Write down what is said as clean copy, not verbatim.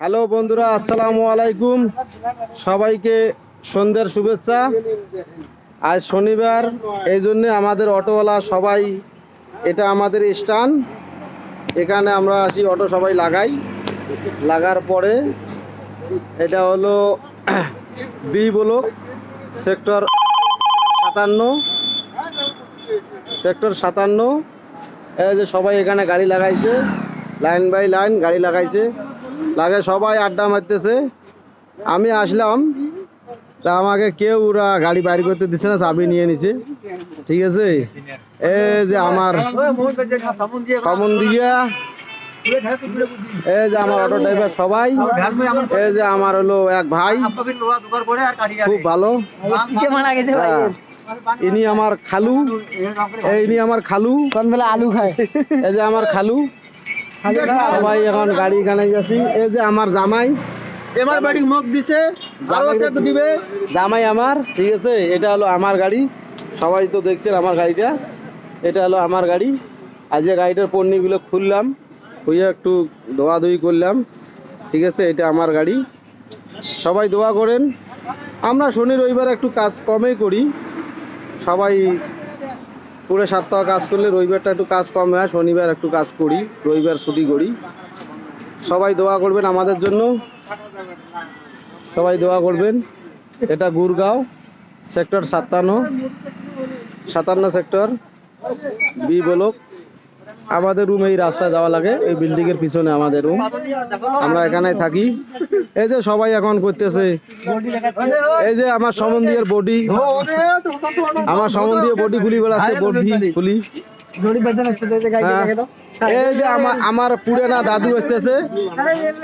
Hello বন্ধুরা, আসসালামু আলাইকুম। সবাইকে সন্ধ্যার শুভেচ্ছা। আজ শনিবার, এই জন্যে আমাদের অটোওয়ালা সবাই, এটা আমাদের স্ট্যান্ড, এখানে আমরা আসি অটো সবাই লাগার পরে এটা হলো বি ব্লক সেক্টর 57। এই যে সবাই এখানে গাড়ি লাগাইছে, লাইন বাই লাইন গাড়ি লাগাইছে, সবাই আড্ডা মারতেছে। আমি আসলাম, তা আমাকে কেউ ওরা গাড়ি বাইর করতে দিচ্ছে না, চাবি নিয়ে নিছে। ঠিক আছে, এই যে আমার সমন্দিয়া, এই যে আমার অটো ড্রাইভার সবাই, এই যে আমার হলো এক ভাই, খুব ভালো, ইনি আমার খালু, ইনি আমার খালু, আলু খায়, এই যে আমার খালু। সবাই এখন গাড়ি এখানে যাচ্ছি। এই যে আমার জামাই, এবার বাড়ি মুখ দিছে, দিবে জামাই আমার। ঠিক আছে, এটা হলো আমার গাড়ি, সবাই তো দেখছেন আমার গাড়িটা, এটা হলো আমার গাড়ি। আজ গাড়িটার পণ্যগুলো খুললাম, খুলে একটু ধোয়াধুয়ি করলাম। ঠিক আছে, এটা আমার গাড়ি। সবাই দোয়া করেন। আমরা শনি রবিবার একটু কাজ কমই করি, সবাই পুরো সপ্তাহ কাজ করলে রবিবারটা একটু কাজ কম হয়, শনিবার একটু কাজ করি, রবিবার ছুটি করি। সবাই দোয়া করবেন আমাদের জন্য, সবাই দোয়া করবেন। এটা Gurgaon sector 57 sector B block. আমাদের রুম এই রাস্তায় যাওয়া লাগে, এই বিল্ডিং এর পিছনে আমাদের রুম, আমরা এখানে থাকি। এই যে সবাই এখন করতেছে, এই যে আমার সম্বন্ধীয় বডি, গুলি বেড়াচ্ছে, গুলি। এই যে আমার পুরানা দাদু আসতেছে।